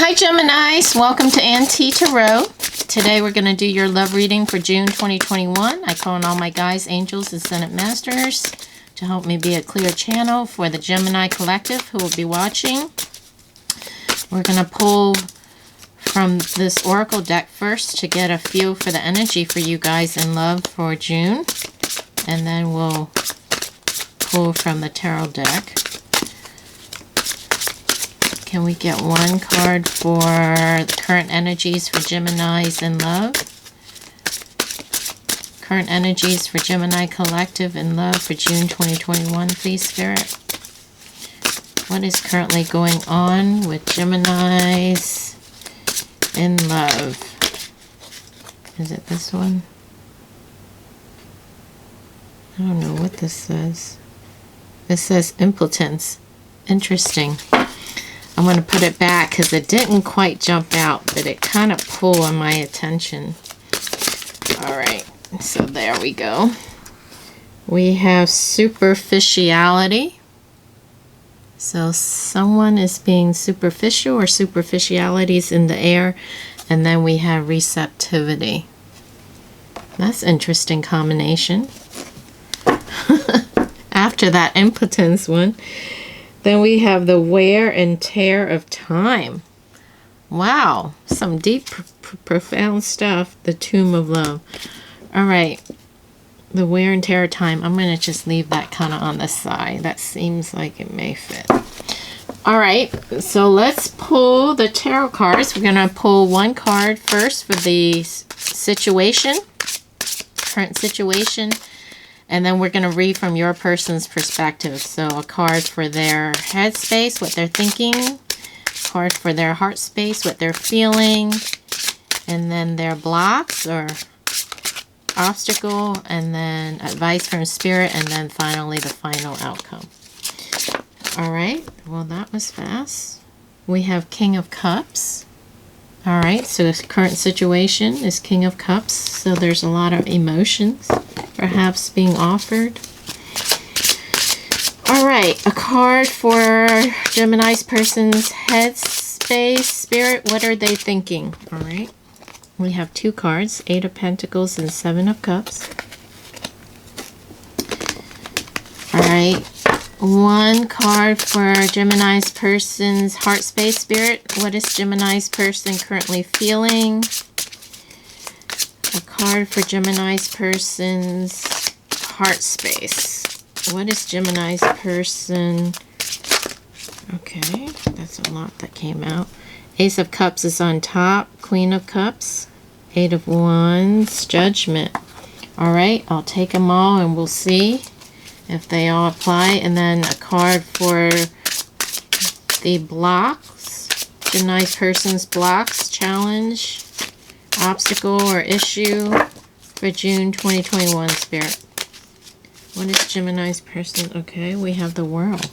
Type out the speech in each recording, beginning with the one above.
Hi Geminis, welcome to Auntie Tarot. Today we're going to do your love reading for June 2021. I call on all my guides, angels, and Senate Masters to help me be a clear channel for the Gemini collective who will be watching. We're going to pull from this oracle deck first to get a feel for the energy for you guys in love for June. And then we'll pull from the tarot deck. Can we get one card for the current energies for Geminis in love? Current energies for Gemini collective in love for June 2021, please, Spirit. What is currently going on with Geminis in love? Is it this one? I don't know what this says. It says impotence. Interesting. I'm going to put it back because it didn't quite jump out, but it kind of pulled on my attention. Alright, so there we go. We have superficiality. So someone is being superficial, or superficiality's in the air. And then we have receptivity. That's an interesting combination. After that impotence one. Then we have the wear and tear of time. Wow, some deep, profound stuff. The tomb of love. All right, the wear and tear of time. I'm going to just leave that kind of on the side. That seems like it may fit. All right, so let's pull the tarot cards. We're going to pull one card first for the situation, current situation. And then we're going to read from your person's perspective. So a card for their headspace, what they're thinking. A card for their heart space, what they're feeling. And then their blocks or obstacle. And then advice from spirit. And then finally the final outcome. Alright, well that was fast. We have King of Cups. Alright, so this current situation is King of Cups. So there's a lot of emotions perhaps being offered. Alright, a card for Gemini's person's head space, spirit. What are they thinking? Alright, we have two cards, 8 of Pentacles and 7 of Cups. Alright, one card for Gemini's person's heart space, spirit. What is Gemini's person currently feeling? A card for Gemini's person's heart space. What is Gemini's person? Okay, that's a lot that came out. Ace of Cups is on top. Queen of Cups. 8 of Wands. Judgment. Alright, I'll take them all and we'll see if they all apply. And then a card for the blocks. Gemini's person's blocks. Challenge. Obstacle or issue for June 2021, spirit. What is Gemini's person? Okay, we have the World.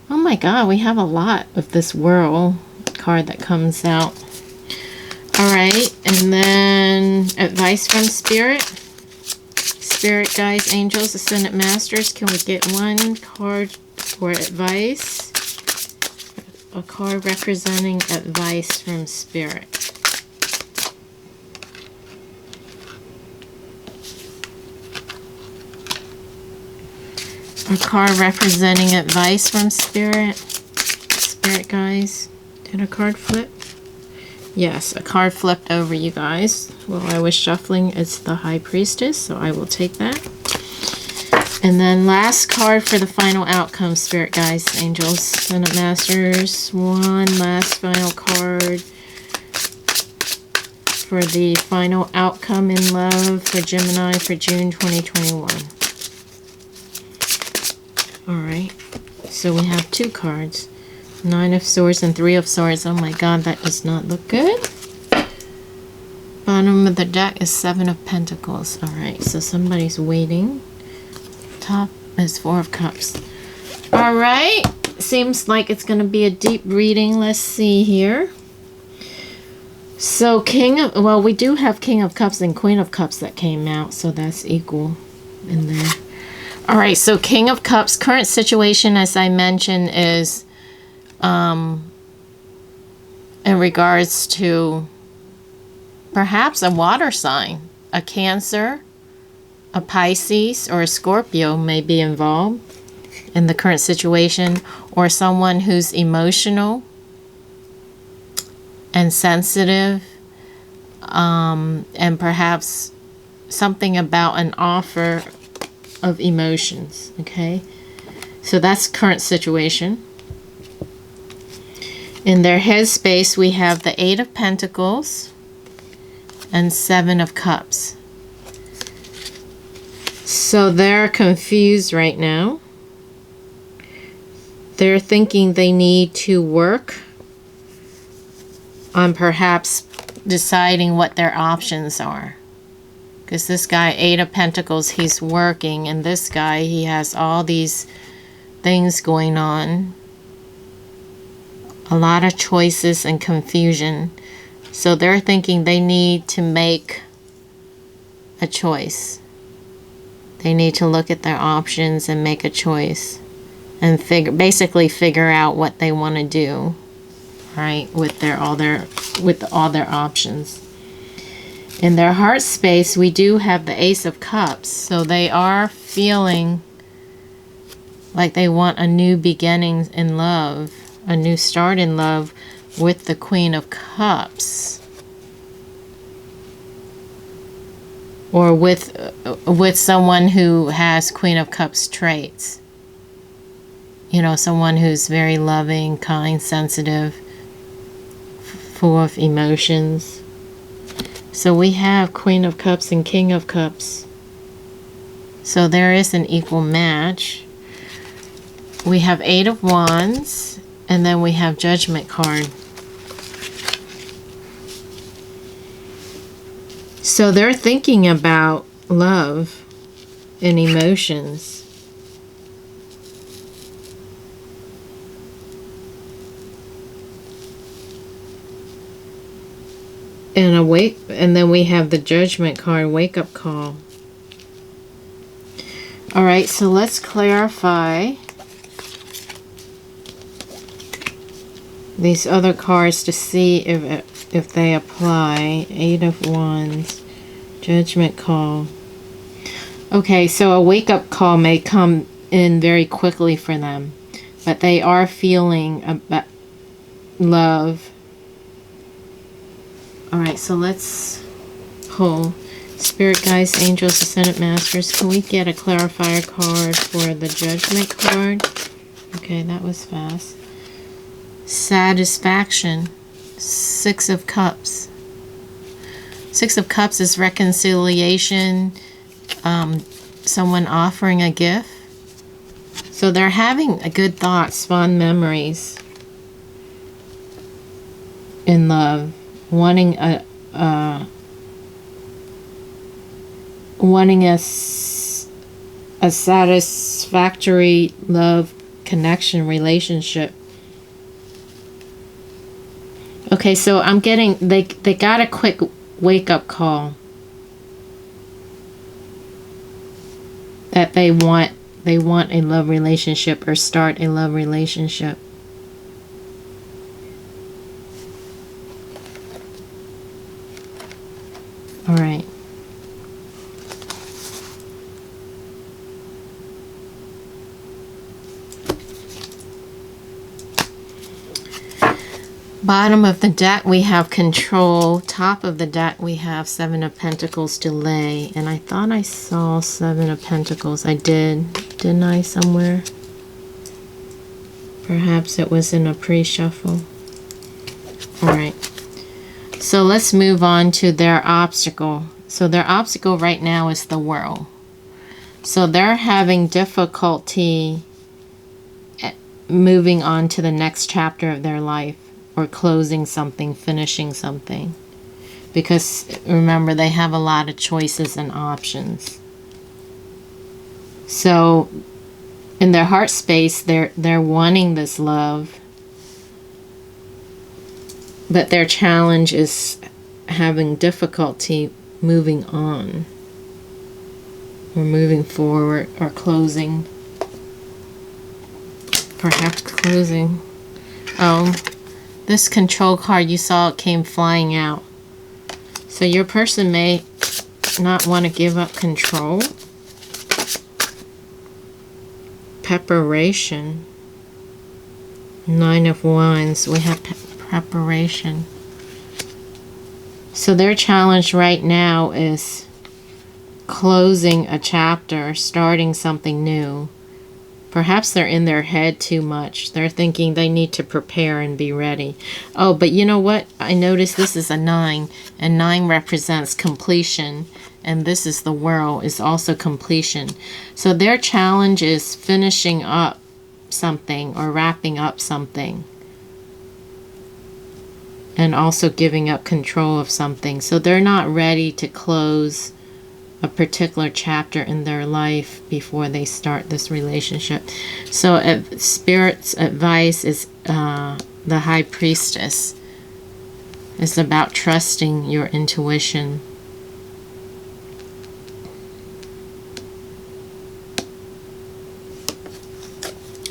Oh my god, we have a lot of this World card that comes out. Alright, and then advice from spirit. Spirit guides, angels, ascended masters. Can we get one card for advice? A card representing advice from spirit. A card representing advice from spirit. Spirit guys. Did a card flip? Yes, a card flipped over, you guys. While I was shuffling, it's the High Priestess, so I will take that. And then last card for the final outcome, spirit guys, angels, Senate Masters. One last final card for the final outcome in love for Gemini for June 2021. Alright, so we have two cards. 9 of Swords and 3 of Swords. Oh my god, that does not look good. Bottom of the deck is 7 of Pentacles. Alright, so somebody's waiting. Top is 4 of Cups. Alright, seems like it's going to be a deep reading. Let's see here. So well, we do have King of Cups and Queen of Cups that came out, so that's equal in there. Alright, so King of Cups, current situation, as I mentioned, is in regards to perhaps a water sign. A Cancer, a Pisces, or a Scorpio may be involved in the current situation, or someone who's emotional and sensitive, and perhaps something about an offer of emotions. Okay, so that's current situation. In their headspace, we have the Eight of Pentacles and Seven of Cups. So they're confused right now. They're thinking they need to work on perhaps deciding what their options are. Because this guy, Eight of Pentacles, he's working, and this guy, he has all these things going on. A lot of choices and confusion. So they're thinking they need to make a choice. They need to look at their options and make a choice. And basically figure out what they want to do. Right? With all their options. In their heart space, we do have the Ace of Cups. So they are feeling like they want a new beginning in love. A new start in love with the Queen of Cups. Or with someone who has Queen of Cups traits. You know, someone who's very loving, kind, sensitive, full of emotions. So we have Queen of Cups and King of Cups. So there is an equal match. We have Eight of Wands, and then we have Judgment card. So they're thinking about love and emotions. And then we have the Judgment card, wake up call. All right, so let's clarify these other cards to see if they apply. Eight of Wands, Judgment call. Okay, so a wake up call may come in very quickly for them, but they are feeling about love. Alright, so let's pull Spirit Guides, Angels, Ascended Masters. Can we get a clarifier card for the Judgment card? Okay, that was fast. Satisfaction. Six of Cups. Six of Cups is reconciliation. Someone offering a gift. So they're having a good thoughts, fond memories in love. Wanting a satisfactory love connection relationship. Okay, so I'm getting they got a quick wake up call that they want a love relationship or start a love relationship. All right. Bottom of the deck we have control. Top of the deck we have Seven of Pentacles, delay. And I thought I saw Seven of Pentacles. I did. Didn't I somewhere? Perhaps it was in a pre-shuffle. All right. So let's move on to their obstacle. So their obstacle right now is the World. So they're having difficulty moving on to the next chapter of their life, or closing something, finishing something. Because remember, they have a lot of choices and options. So in their heart space, they're wanting this love. But their challenge is having difficulty moving on, or moving forward, or closing. Perhaps closing. Oh, This control card, you saw it came flying out. So your person may not want to give up control. Preparation. 9 of Wands. We have preparation. So their challenge right now is closing a chapter, starting something new. Perhaps they're in their head too much. They're thinking they need to prepare and be ready. Oh, but you know what? I noticed this is a 9, and 9 represents completion, and this is the World, is also completion. So their challenge is finishing up something or wrapping up something, and also giving up control of something. So they're not ready to close a particular chapter in their life before they start this relationship. So Spirit's advice is the High Priestess. It's about trusting your intuition.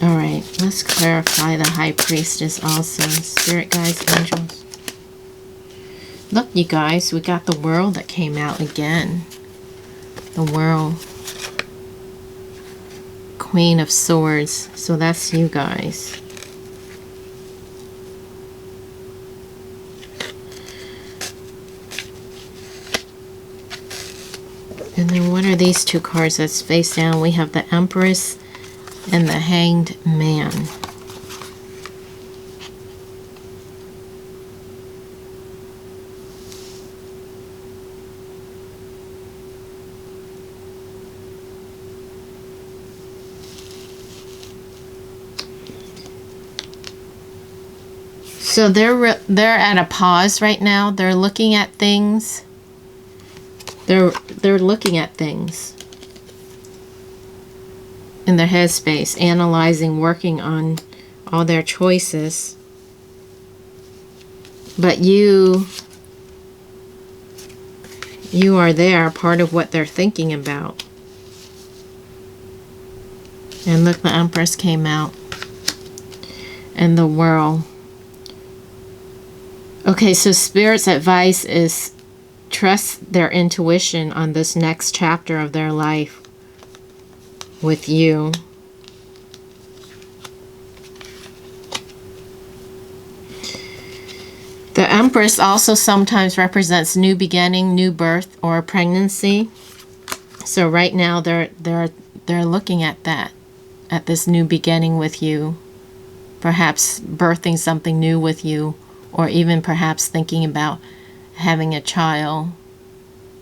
All right, let's clarify the High Priestess also. Spirit guides, angels. Look, you guys, we got the World that came out again. The World. Queen of Swords. So that's you guys. And then what are these two cards that's face down? We have the Empress and the Hanged Man. So they're at a pause right now. They're looking at things. They're looking at things in their headspace, analyzing, working on all their choices. But you are there, part of what they're thinking about. And look, the Empress came out. And the World. Okay, so Spirit's advice is trust their intuition on this next chapter of their life with you. The Empress also sometimes represents new beginning, new birth, or pregnancy. So right now they're looking at that, at this new beginning with you, perhaps birthing something new with you, or even perhaps thinking about having a child,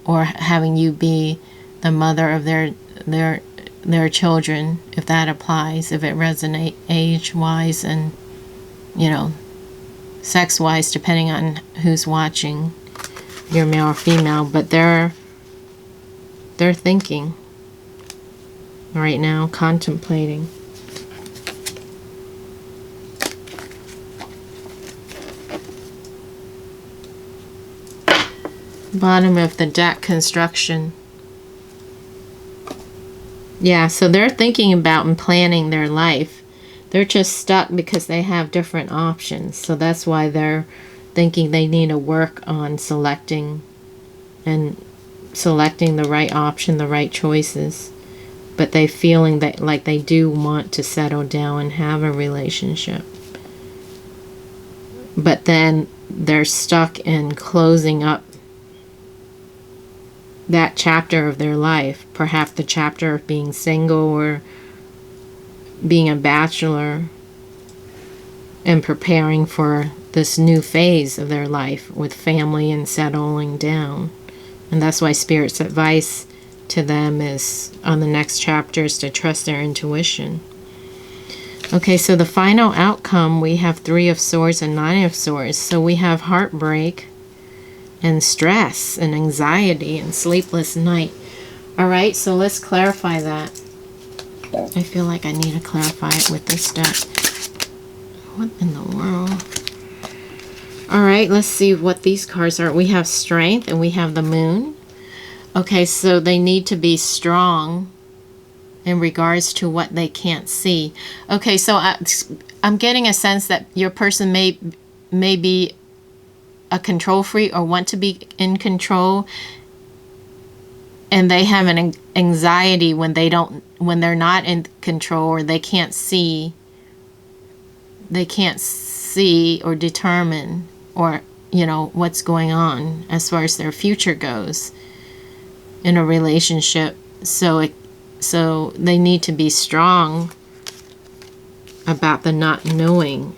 or having you be the mother of their children, if that applies, if it resonates age-wise and, you know, sex-wise, depending on who's watching, you're male or female. But they're thinking right now, contemplating. Bottom of the deck, construction. Yeah, so they're thinking about and planning their life. They're just stuck because they have different options. So that's why they're thinking they need to work on selecting the right option, the right choices. But they feeling that like they do want to settle down and have a relationship. But then they're stuck in closing up that chapter of their life, perhaps the chapter of being single or being a bachelor, and preparing for this new phase of their life with family and settling down. And that's why Spirit's advice to them is on the next chapter is to trust their intuition. Okay, so the final outcome, we have 3 of Swords and 9 of Swords. So we have heartbreak and stress and anxiety and sleepless night. All right, so let's clarify that. I feel like I need to clarify it with this deck. What in the world? All right, let's see what these cards are. We have Strength and we have the Moon. Okay, so they need to be strong in regards to what they can't see. Okay, so I'm getting a sense that your person may may be a control freak or want to be in control, and they have an anxiety when they're not in control, or they can't see or determine, or what's going on as far as their future goes in a relationship. So they need to be strong about the not knowing.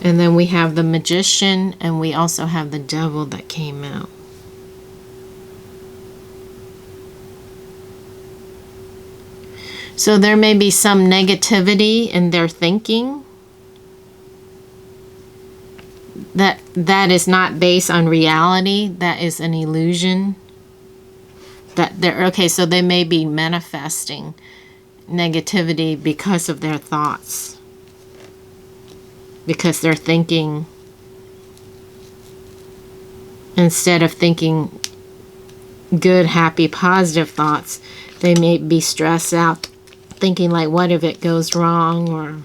And then we have the Magician, and we also have the Devil that came out. So there may be some negativity in their thinking that is not based on reality. That is an illusion. So they may be manifesting negativity because of their thoughts. Because they're thinking, instead of thinking good, happy, positive thoughts, they may be stressed out, thinking like, what if it goes wrong, or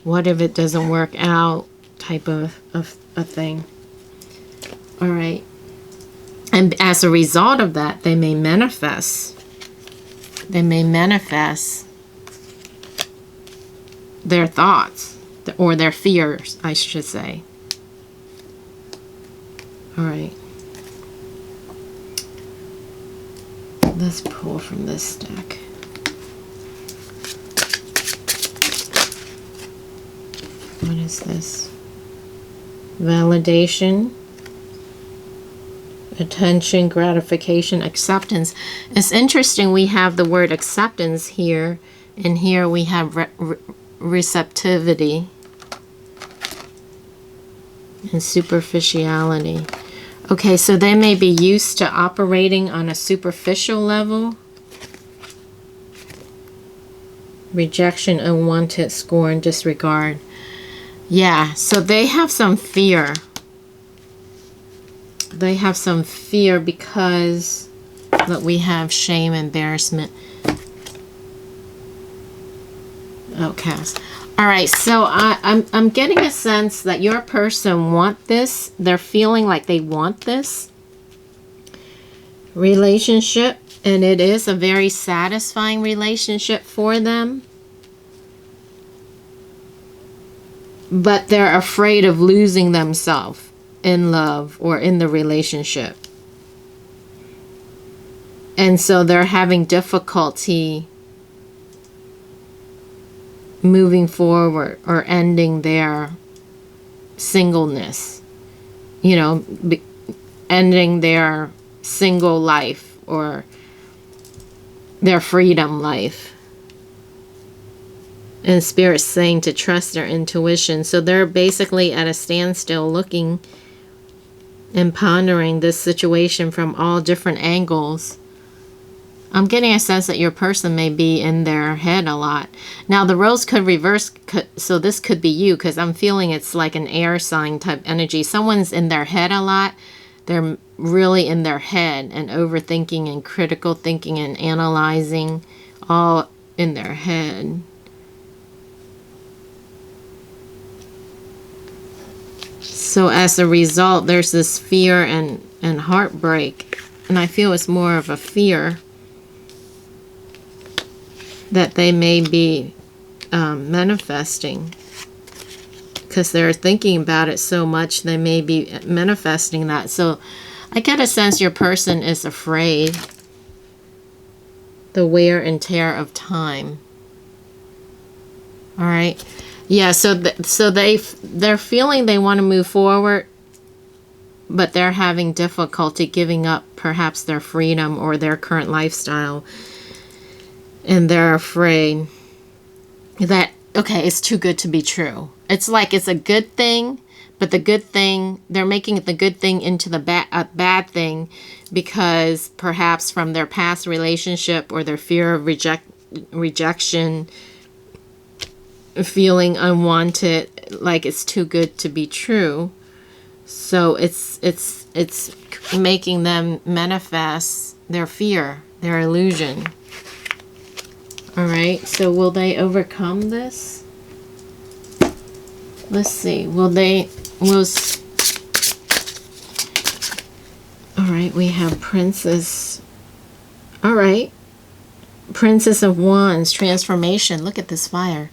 what if it doesn't work out, type of a thing. All right. And as a result of that, they may manifest their thoughts, or their fears, I should say. All right. Let's pull from this deck. What is this? Validation, attention, gratification, acceptance. It's interesting, we have the word acceptance here, and here we have receptivity and superficiality. Okay, so they may be used to operating on a superficial level. Rejection, unwanted, scorn, disregard. Yeah, so they have some fear. They have some fear because, look, we have shame, embarrassment. Okay. All right, so I'm getting a sense that your person want this. They're feeling like they want this relationship, and it is a very satisfying relationship for them. But they're afraid of losing themselves in love or in the relationship. And so they're having difficulty moving forward or ending their singleness. Ending their single life or their freedom life. And Spirit's saying to trust their intuition. So they're basically at a standstill, looking and pondering this situation from all different angles. I'm getting a sense that your person may be in their head a lot. Now, the rose could reverse, so this could be you, because I'm feeling it's like an air sign type energy. Someone's in their head a lot. They're really in their head and overthinking and critical thinking and analyzing, all in their head. So as a result, there's this fear and heartbreak. And I feel it's more of a fear that they may be manifesting. Because they're thinking about it so much, they may be manifesting that. So I get a sense your person is afraid. The wear and tear of time. All right. Yeah, so they're feeling they want to move forward, but they're having difficulty giving up perhaps their freedom or their current lifestyle. And they're afraid that, okay, it's too good to be true. It's like it's a good thing, but the good thing, they're making the good thing into a bad thing because perhaps from their past relationship or their fear of rejection, feeling unwanted, like it's too good to be true. So it's making them manifest their fear, their illusion. All right, so will they overcome this? Let's see. All right, we have Princess. All right. Princess of Wands, transformation. Look at this fire.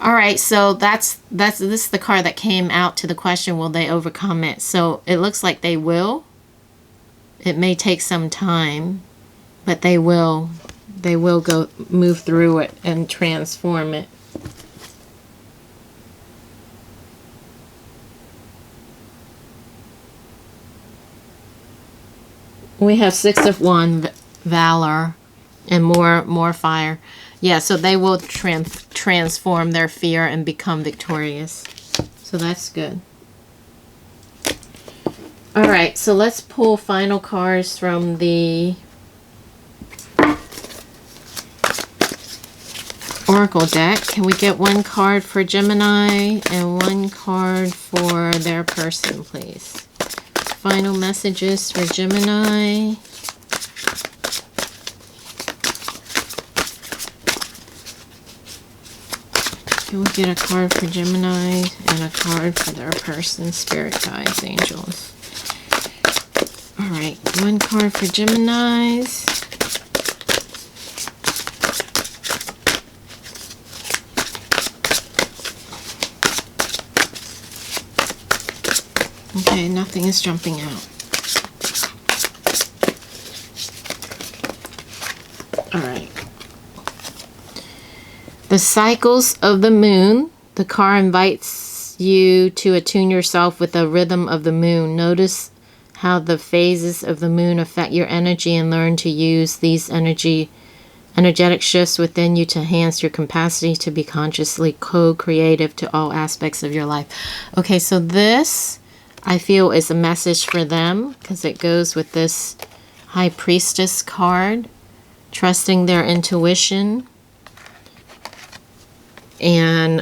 All right, so this is the card that came out to the question, will they overcome it? So it looks like they will. It may take some time, but they will go move through it and transform it. We have Six of Wands, valor, and more fire. Yeah, so they will transform their fear and become victorious. So that's good. All right, so let's pull final cards from the Oracle deck. Can we get one card for Gemini and one card for their person, please? Final messages for Gemini. Can we get a card for Gemini and a card for their person, spirit guides, angels? All right, one card for Geminis. Okay, nothing is jumping out. All right. The cycles of the moon. The card invites you to attune yourself with the rhythm of the moon. Notice how the phases of the moon affect your energy and learn to use these energetic shifts within you to enhance your capacity to be consciously co-creative to all aspects of your life. Okay, so this I feel is a message for them because it goes with this High Priestess card, trusting their intuition and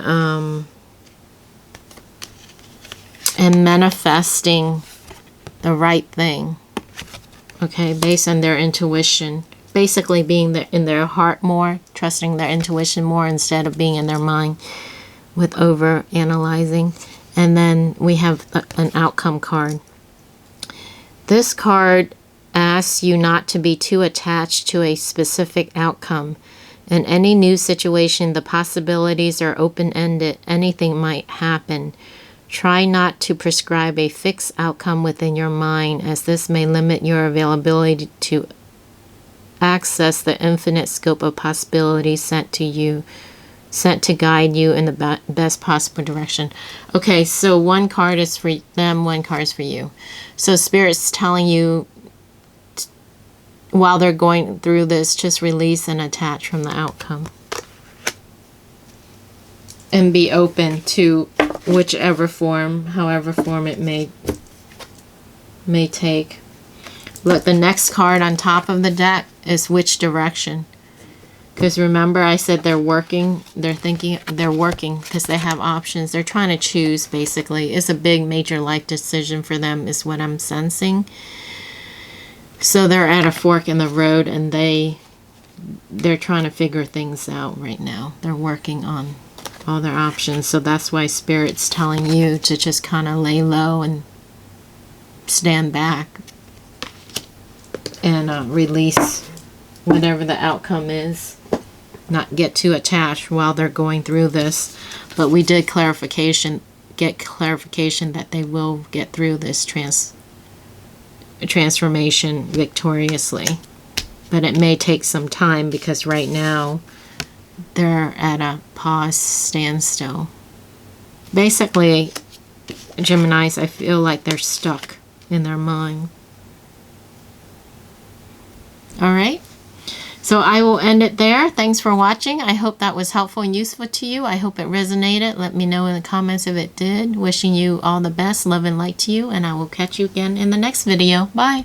manifesting the right thing. Okay, based on their intuition, basically being in their heart more, trusting their intuition more instead of being in their mind with over analyzing. And then we have an outcome card. This card asks you not to be too attached to a specific outcome. In any new situation, the possibilities are open-ended. Anything might happen. Try not to prescribe a fixed outcome within your mind, as this may limit your availability to access the infinite scope of possibilities sent to guide you in the best possible direction. Okay, so one card is for them, one card is for you. So Spirit's telling you, while they're going through this, just release and attach from the outcome. And be open to whichever form, however form it may take. Look, the next card on top of the deck is which direction. Because remember I said they're working, they're working because they have options. They're trying to choose, basically. It's a big major life decision for them is what I'm sensing. So they're at a fork in the road and they're trying to figure things out right now. They're working on all their options. So that's why Spirit's telling you to just kind of lay low and stand back and release whatever the outcome is. Not get too attached while they're going through this. But we did get clarification that they will get through this transformation victoriously. But it may take some time because right now they're at a pause, standstill. Basically, Geminis, I feel like they're stuck in their mind. All right. So I will end it there. Thanks for watching. I hope that was helpful and useful to you. I hope it resonated. Let me know in the comments if it did. Wishing you all the best. Love and light to you. And I will catch you again in the next video. Bye.